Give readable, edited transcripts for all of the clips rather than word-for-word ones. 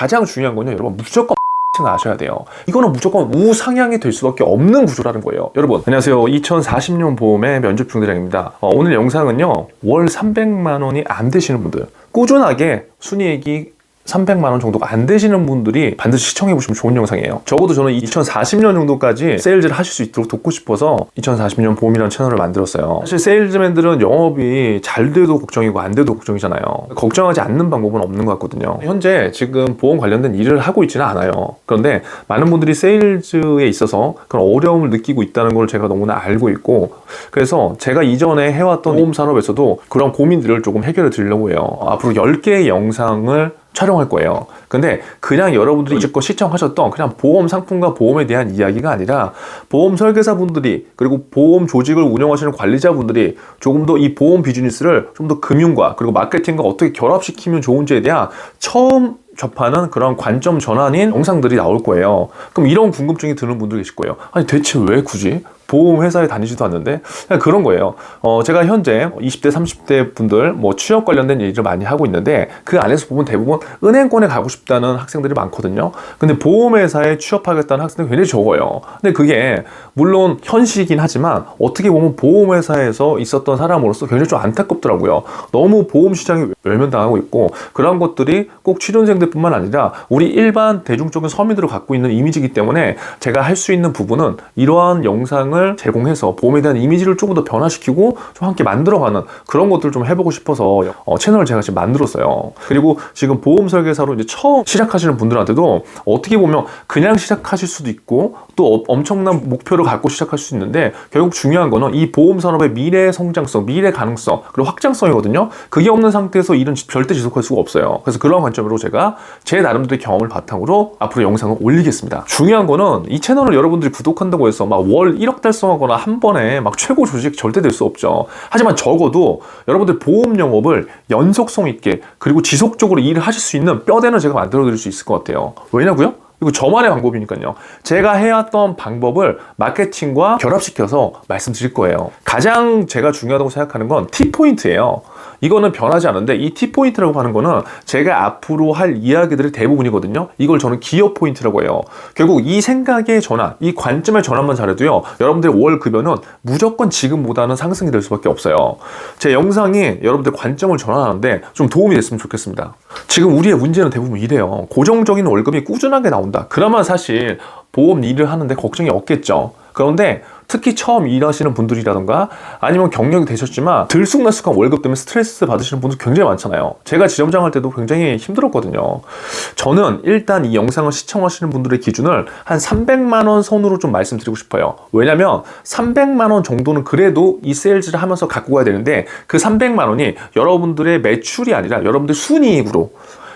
가장 중요한 건요, 여러분 무조건 아셔야 돼요. 이거는 무조건 우상향이 될 수밖에 없는 구조라는 거예요. 여러분 안녕하세요. 2040년 보험의 면접중대장입니다. 오늘 영상은요, 월 300만 원이 안 되시는 분들, 꾸준하게 순이익이 300만 원 정도가 안 되시는 분들이 반드시 시청해 보시면 좋은 영상이에요. 적어도 저는 2040년 정도까지 세일즈를 하실 수 있도록 돕고 싶어서 2040년 보험이라는 채널을 만들었어요. 사실 세일즈맨들은 영업이 잘 돼도 걱정이고 안 돼도 걱정이잖아요. 걱정하지 않는 방법은 없는 것 같거든요. 현재 지금 보험 관련된 일을 하고 있지는 않아요. 그런데 많은 분들이 세일즈에 있어서 그런 어려움을 느끼고 있다는 걸 제가 너무나 알고 있고, 그래서 제가 이전에 해왔던 보험 산업에서도 그런 고민들을 조금 해결해 드리려고 해요. 앞으로 10개의 영상을 촬영할 거예요. 근데 그냥 여러분들이 이제껏 시청하셨던 그냥 보험 상품과 보험에 대한 이야기가 아니라, 보험 설계사분들이 그리고 보험 조직을 운영하시는 관리자분들이 조금 더 이 보험 비즈니스를 좀 더 금융과 그리고 마케팅과 어떻게 결합시키면 좋은지에 대한 처음 접하는 그런 관점 전환인 영상들이 나올 거예요. 그럼 이런 궁금증이 드는 분들 계실 거예요. 아니 대체 왜 굳이 보험 회사에 다니지도 않는데? 그냥 그런 거예요. 제가 현재 20대 30대 분들 취업 관련된 일을 많이 하고 있는데, 그 안에서 보면 대부분 은행권에 가고 싶다는 학생들이 많거든요. 근데 보험회사에 취업하겠다는 학생들이 굉장히 적어요. 근데 그게 물론 현실이긴 하지만 어떻게 보면 보험회사에서 있었던 사람으로서 굉장히 좀 안타깝더라고요. 너무 보험 시장이 외면당하고 있고, 그런 것들이 꼭 취준생들뿐만 아니라 우리 일반 대중적인 서민들을 갖고 있는 이미지이기 때문에, 제가 할 수 있는 부분은 이러한 영상을 제공해서 보험에 대한 이미지를 조금 더 변화시키고 좀 함께 만들어가는 그런 것들을 좀 해보고 싶어서 채널을 제가 지금 만들었어요. 그리고 지금 보험 설계사로 이제 처음 시작하시는 분들한테도 어떻게 보면 그냥 시작하실 수도 있고 또 엄청난 목표를 갖고 시작할 수 있는데, 결국 중요한 거는 이 보험 산업의 미래 성장성, 미래 가능성, 그리고 확장성이거든요. 그게 없는 상태에서 일은 절대 지속할 수가 없어요. 그래서 그런 관점으로 제가 제 나름대로의 경험을 바탕으로 앞으로 영상을 올리겠습니다. 중요한 거는 이 채널을 여러분들이 구독한다고 해서 막 월 1억 달성하거나 한 번에 막 최고 조직 절대 될 수 없죠. 하지만 적어도 여러분들 보험 영업을 연속성 있게 그리고 지속적으로 일을 하실 수 있는 뼈대는 제가 만들어 드릴 수 있을 것 같아요. 왜냐고요? 이거 저만의 방법이니까요. 제가 해왔던 방법을 마케팅과 결합시켜서 말씀드릴 거예요. 가장 제가 중요하다고 생각하는 건 T포인트예요. 이거는 변하지 않은데, 이 T포인트라고 하는 거는 제가 앞으로 할 이야기들의 대부분이거든요. 이걸 저는 기업 포인트라고 해요. 결국 이 생각의 전환, 이 관점의 전환만 잘해도요, 여러분들의 월 급여는 무조건 지금보다는 상승이 될 수밖에 없어요. 제 영상이 여러분들 관점을 전환하는데 좀 도움이 됐으면 좋겠습니다. 지금 우리의 문제는 대부분 이래요. 고정적인 월급이 꾸준하게 나온다. 그러면 사실 보험 일을 하는데 걱정이 없겠죠. 그런데 특히 처음 일하시는 분들이라던가 아니면 경력이 되셨지만 들쑥날쑥한 월급 때문에 스트레스 받으시는 분들 굉장히 많잖아요. 제가 지점장할 때도 굉장히 힘들었거든요. 저는 일단 이 영상을 시청하시는 분들의 기준을 한 300만 원 선으로 좀 말씀드리고 싶어요. 왜냐면 300만 원 정도는 그래도 이 세일즈를 하면서 갖고 가야 되는데, 그 300만 원이 여러분들의 매출이 아니라 여러분들 순이익으로,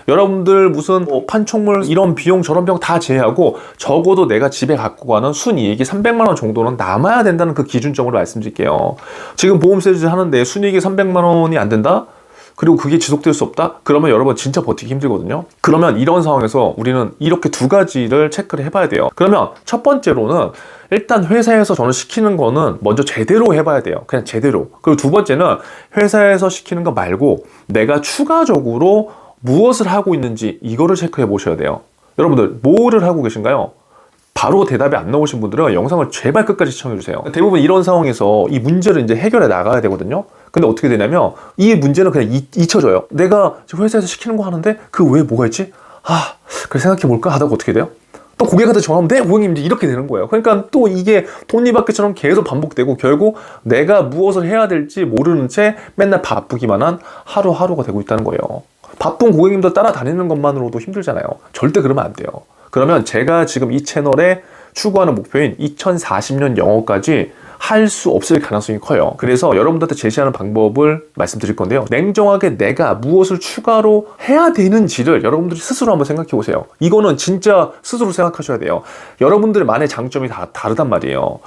여러분들 무슨 판촉물 이런 비용 저런 비용 다 제외하고 적어도 내가 집에 갖고 가는 순이익이 300만 원 정도는 남아야 된다는 그 기준점으로 말씀드릴게요. 지금 보험 세일즈 하는데 순이익이 300만 원이 안 된다? 그리고 그게 지속될 수 없다? 그러면 여러분 진짜 버티기 힘들거든요. 그러면 이런 상황에서 우리는 이렇게 두 가지를 체크를 해봐야 돼요. 그러면 첫 번째로는 일단 회사에서 저는 시키는 거는 먼저 제대로 해봐야 돼요. 그냥 제대로. 그리고 두 번째는 회사에서 시키는 거 말고 내가 추가적으로 무엇을 하고 있는지 이거를 체크해 보셔야 돼요. 여러분들 뭐를 하고 계신가요? 바로 대답이 안 나오신 분들은 영상을 제발 끝까지 시청해 주세요. 대부분 이런 상황에서 이 문제를 이제 해결해 나가야 되거든요. 근데 어떻게 되냐면 이 문제는 그냥 잊혀져요. 내가 회사에서 시키는 거 하는데 그 외에 뭐가 있지? 그래 생각해 볼까 하다가 어떻게 돼요? 또 고객한테 전화하면 네 고객님 이렇게 되는 거예요. 그러니까 또 이게 톱니바퀴처럼 계속 반복되고, 결국 내가 무엇을 해야 될지 모르는 채 맨날 바쁘기만 한 하루하루가 되고 있다는 거예요. 바쁜 고객님들 따라다니는 것만으로도 힘들잖아요. 절대 그러면 안 돼요. 그러면 제가 지금 이 채널에 추구하는 목표인 2040년 영어까지 할 수 없을 가능성이 커요. 그래서 여러분들한테 제시하는 방법을 말씀드릴 건데요. 냉정하게 내가 무엇을 추가로 해야 되는지를 여러분들이 스스로 한번 생각해 보세요. 이거는 진짜 스스로 생각하셔야 돼요. 여러분들만의 장점이 다 다르단 말이에요.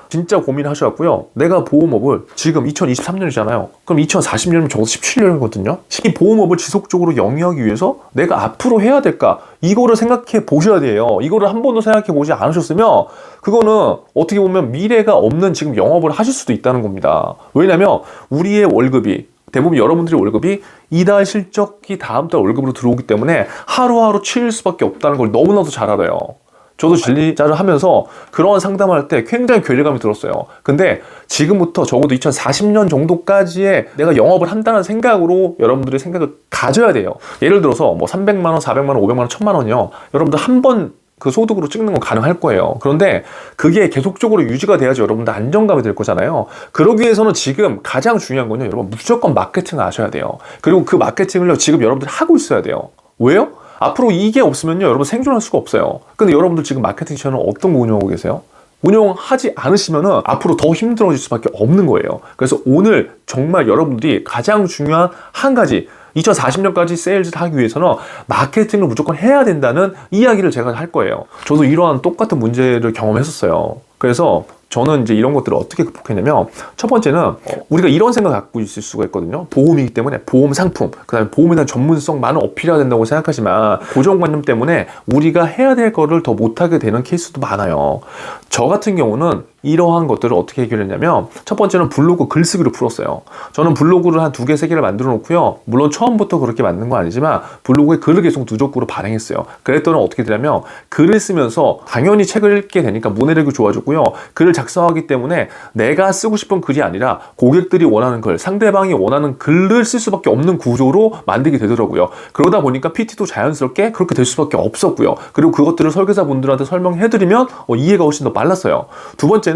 진짜 고민하셔갖고요. 내가 보험업을 지금 2023년이잖아요. 그럼 2040년이면 적어도 17년이거든요. 이 보험업을 지속적으로 영위하기 위해서 내가 앞으로 해야 될까? 이거를 생각해 보셔야 돼요. 이거를 한 번도 생각해 보지 않으셨으면 그거는 어떻게 보면 미래가 없는 지금 영업을 하실 수도 있다는 겁니다. 왜냐면 우리의 월급이 대부분 여러분들의 월급이 이달 실적이 다음 달 월급으로 들어오기 때문에 하루하루 치일 수밖에 없다는 걸 너무나도 잘 알아요. 저도 관리자를 하면서 그런 상담을 할 때 굉장히 괴리감이 들었어요. 근데 지금부터 적어도 2040년 정도까지의 내가 영업을 한다는 생각으로 여러분들의 생각을 가져야 돼요. 예를 들어서 뭐 300만 원, 400만 원, 500만 원, 1000만 원이요. 여러분들 한 번 그 소득으로 찍는 건 가능할 거예요. 그런데 그게 계속적으로 유지가 돼야지 여러분들 안정감이 될 거잖아요. 그러기 위해서는 지금 가장 중요한 건요. 여러분 무조건 마케팅을 아셔야 돼요. 그리고 그 마케팅을요. 지금 여러분들이 하고 있어야 돼요. 왜요? 앞으로 이게 없으면요. 여러분 생존할 수가 없어요. 근데 여러분들 지금 마케팅 채널 어떤 거 운영하고 계세요? 운영하지 않으시면은 앞으로 더 힘들어질 수밖에 없는 거예요. 그래서 오늘 정말 여러분들이 가장 중요한 한 가지 2040년까지 세일즈를 하기 위해서는 마케팅을 무조건 해야 된다는 이야기를 제가 할 거예요. 저도 이러한 똑같은 문제를 경험했었어요. 그래서 저는 이제 이런 것들을 어떻게 극복했냐면 첫 번째는 우리가 이런 생각을 갖고 있을 수가 있거든요. 보험이기 때문에 보험 상품, 그 다음에 보험에 대한 전문성만은 어필해야 된다고 생각하지만 고정관념 때문에 우리가 해야 될 거를 더 못하게 되는 케이스도 많아요. 저 같은 경우는 이러한 것들을 어떻게 해결했냐면 첫 번째는 블로그 글쓰기로 풀었어요. 저는 블로그를 한 2개, 3개를 만들어 놓고요. 물론 처음부터 그렇게 만든 건 아니지만 블로그에 글을 계속 누적구로 발행했어요. 그랬더니 어떻게 되냐면 글을 쓰면서 당연히 책을 읽게 되니까 문해력이 좋아졌고요. 글을 작성하기 때문에 내가 쓰고 싶은 글이 아니라 고객들이 원하는 글, 상대방이 원하는 글을 쓸 수밖에 없는 구조로 만들게 되더라고요. 그러다 보니까 PT도 자연스럽게 그렇게 될 수밖에 없었고요. 그리고 그것들을 설계사분들한테 설명해드리면 이해가 훨씬 더 빨랐어요. 두 번째는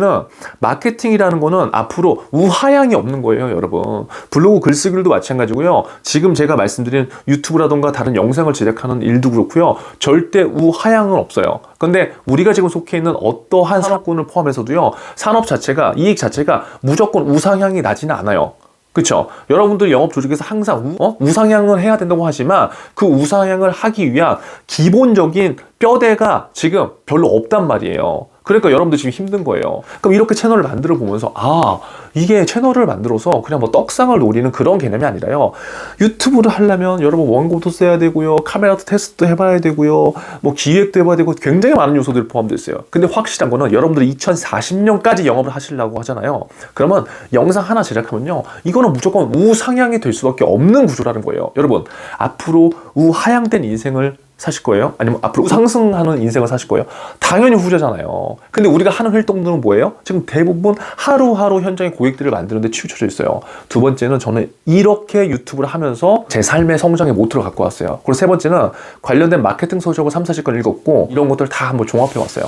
마케팅이라는 거는 앞으로 우하향이 없는 거예요, 여러분. 블로그 글쓰기도 마찬가지고요. 지금 제가 말씀드린 유튜브라던가 다른 영상을 제작하는 일도 그렇고요. 절대 우하향은 없어요. 근데 우리가 지금 속해 있는 어떠한 산업군을 포함해서도요. 산업 자체가, 이익 자체가 무조건 우상향이 나지는 않아요. 그쵸? 여러분들 영업 조직에서 항상 우상향을 해야 된다고 하지만 그 우상향을 하기 위한 기본적인 뼈대가 지금 별로 없단 말이에요. 그러니까 여러분들 지금 힘든 거예요. 그럼 이렇게 채널을 만들어 보면서 이게 채널을 만들어서 그냥 뭐 떡상을 노리는 그런 개념이 아니라요. 유튜브를 하려면 여러분 원고도 써야 되고요. 카메라도 테스트도 해봐야 되고요. 뭐 기획도 해봐야 되고 굉장히 많은 요소들이 포함되어 있어요. 근데 확실한 거는 여러분들이 2040년까지 영업을 하시려고 하잖아요. 그러면 영상 하나 제작하면요. 이거는 무조건 우상향이 될 수밖에 없는 구조라는 거예요. 여러분 앞으로 우하향된 인생을 사실 거예요? 아니면 앞으로 상승하는 인생을 사실 거예요? 당연히 후자잖아요. 근데 우리가 하는 활동들은 뭐예요? 지금 대부분 하루하루 현장의 고객들을 만드는데 치우쳐져 있어요. 두 번째는 저는 이렇게 유튜브를 하면서 제 삶의 성장의 모토를 갖고 왔어요. 그리고 세 번째는 관련된 마케팅 서적을 3, 40권 읽었고 이런 것들을 다 한번 종합해 왔어요.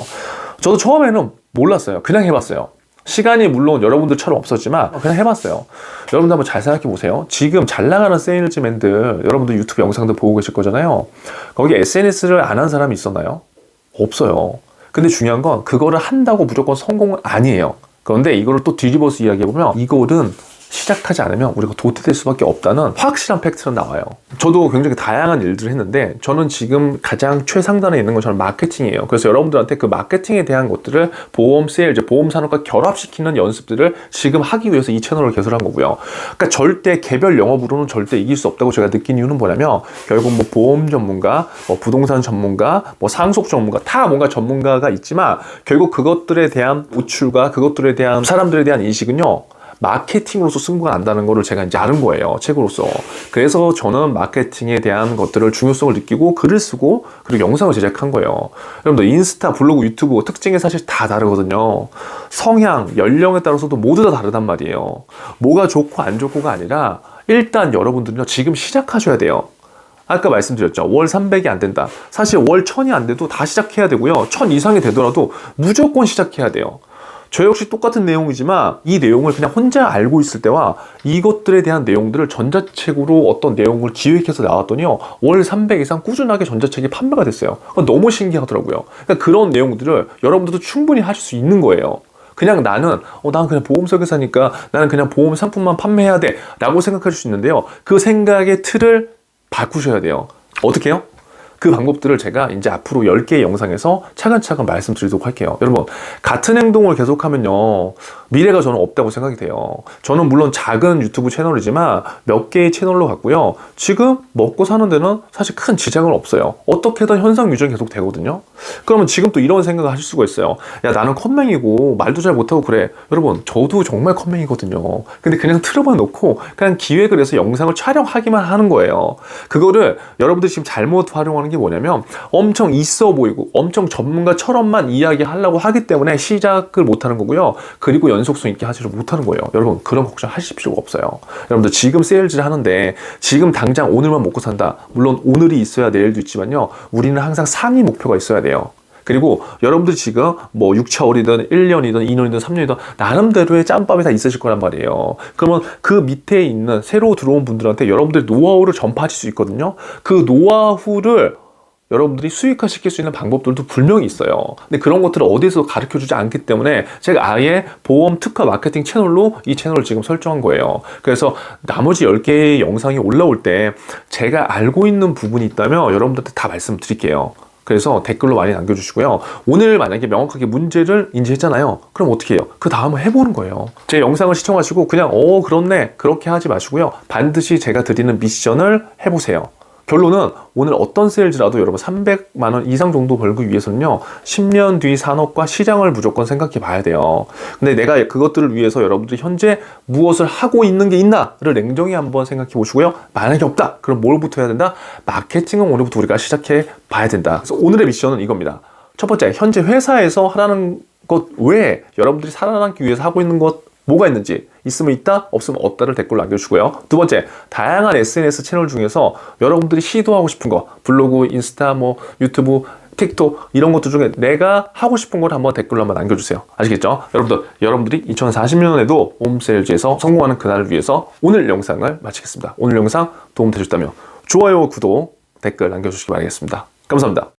저도 처음에는 몰랐어요. 그냥 해봤어요. 시간이 물론 여러분들처럼 없었지만 그냥 해봤어요. 여러분들 한번 잘 생각해 보세요. 지금 잘 나가는 세일즈맨들 여러분들 유튜브 영상들 보고 계실 거잖아요. 거기 SNS를 안 한 사람이 있었나요? 없어요. 근데 중요한 건 그거를 한다고 무조건 성공은 아니에요. 그런데 이거를 또 뒤집어서 이야기해보면 이거는 시작하지 않으면 우리가 도태될 수밖에 없다는 확실한 팩트는 나와요. 저도 굉장히 다양한 일들을 했는데 저는 지금 가장 최상단에 있는 건 저는 마케팅이에요. 그래서 여러분들한테 그 마케팅에 대한 것들을 보험 세일즈, 보험 산업과 결합시키는 연습들을 지금 하기 위해서 이 채널을 개설한 거고요. 그러니까 절대 개별 영업으로는 절대 이길 수 없다고 제가 느낀 이유는 뭐냐면 결국 뭐 보험 전문가, 뭐 부동산 전문가, 뭐 상속 전문가 다 뭔가 전문가가 있지만 결국 그것들에 대한 노출과 그것들에 대한 사람들에 대한 인식은요. 마케팅으로서 승부가 난다는 거를 제가 이제 아는 거예요. 책으로서. 그래서 저는 마케팅에 대한 것들을 중요성을 느끼고 글을 쓰고 그리고 영상을 제작한 거예요. 여러분들 인스타, 블로그, 유튜브 특징이 사실 다 다르거든요. 성향, 연령에 따라서도 모두 다 다르단 말이에요. 뭐가 좋고 안 좋고가 아니라 일단 여러분들은요. 지금 시작하셔야 돼요. 아까 말씀드렸죠. 월 300이 안 된다. 사실 월 1000이 안 돼도 다 시작해야 되고요. 1000 이상이 되더라도 무조건 시작해야 돼요. 저 역시 똑같은 내용이지만 이 내용을 그냥 혼자 알고 있을 때와 이것들에 대한 내용들을 전자책으로 어떤 내용을 기획해서 나왔더니요. 월 300 이상 꾸준하게 전자책이 판매가 됐어요. 너무 신기하더라고요. 그러니까 그런 내용들을 여러분들도 충분히 하실 수 있는 거예요. 그냥 나는 그냥 보험 설계사니까 나는 그냥 보험 상품만 판매해야 돼 라고 생각할 수 있는데요. 그 생각의 틀을 바꾸셔야 돼요. 어떻게 해요? 그 방법들을 제가 이제 앞으로 10개의 영상에서 차근차근 말씀드리도록 할게요. 여러분, 같은 행동을 계속하면요, 미래가 저는 없다고 생각이 돼요. 저는 물론 작은 유튜브 채널이지만 몇 개의 채널로 갔고요. 지금 먹고 사는 데는 사실 큰 지장은 없어요. 어떻게든 현상 유지는 계속 되거든요. 그러면 지금 또 이런 생각을 하실 수가 있어요. 야, 나는 컴맹이고 말도 잘 못하고 그래. 여러분, 저도 정말 컴맹이거든요. 근데 그냥 틀어만 놓고 그냥 기획을 해서 영상을 촬영하기만 하는 거예요. 그거를 여러분들이 지금 잘못 활용하는 게 뭐냐면 엄청 있어 보이고 엄청 전문가처럼만 이야기하려고 하기 때문에 시작을 못하는 거고요. 그리고 연속성 있게 하지를 못하는 거예요. 여러분, 그런 걱정 하실 필요가 없어요. 여러분들 지금 세일즈를 하는데 지금 당장 오늘만 먹고 산다. 물론 오늘이 있어야 내일도 있지만요. 우리는 항상 상위 목표가 있어야 돼요. 그리고 여러분들이 지금 뭐 6개월이든 1년이든 2년이든 3년이든 나름대로의 짬밥이 다 있으실 거란 말이에요. 그러면 그 밑에 있는 새로 들어온 분들한테 여러분들의 노하우를 전파하실 수 있거든요. 그 노하우를 여러분들이 수익화시킬 수 있는 방법들도 분명히 있어요. 근데 그런 것들을 어디서 가르쳐주지 않기 때문에 제가 아예 보험 특화 마케팅 채널로 이 채널을 지금 설정한 거예요. 그래서 나머지 10개의 영상이 올라올 때 제가 알고 있는 부분이 있다면 여러분들한테 다 말씀드릴게요. 그래서 댓글로 많이 남겨주시고요. 오늘 만약에 명확하게 문제를 인지했잖아요. 그럼 어떻게 해요? 그 다음을 해보는 거예요. 제 영상을 시청하시고 그냥 그렇네 그렇게 하지 마시고요. 반드시 제가 드리는 미션을 해보세요. 결론은 오늘 어떤 세일즈라도 여러분 300만 원 이상 정도 벌기 위해서는요, 10년 뒤 산업과 시장을 무조건 생각해 봐야 돼요. 근데 내가 그것들을 위해서 여러분들이 현재 무엇을 하고 있는 게 있나를 냉정히 한번 생각해 보시고요. 만약에 없다, 그럼 뭘부터 해야 된다? 마케팅은 오늘부터 우리가 시작해 봐야 된다. 그래서 오늘의 미션은 이겁니다. 첫 번째, 현재 회사에서 하라는 것 외에 여러분들이 살아남기 위해서 하고 있는 것 뭐가 있는지, 있으면 있다, 없으면 없다를 댓글로 남겨주시고요. 두 번째, 다양한 SNS 채널 중에서 여러분들이 시도하고 싶은 거, 블로그, 인스타, 유튜브, 틱톡 이런 것들 중에 내가 하고 싶은 걸 한번 댓글로 한번 남겨주세요. 아시겠죠? 여러분들이 2040년에도 홈세일즈에서 성공하는 그날을 위해서 오늘 영상을 마치겠습니다. 오늘 영상 도움 되셨다면 좋아요, 구독, 댓글 남겨주시기 바라겠습니다. 감사합니다.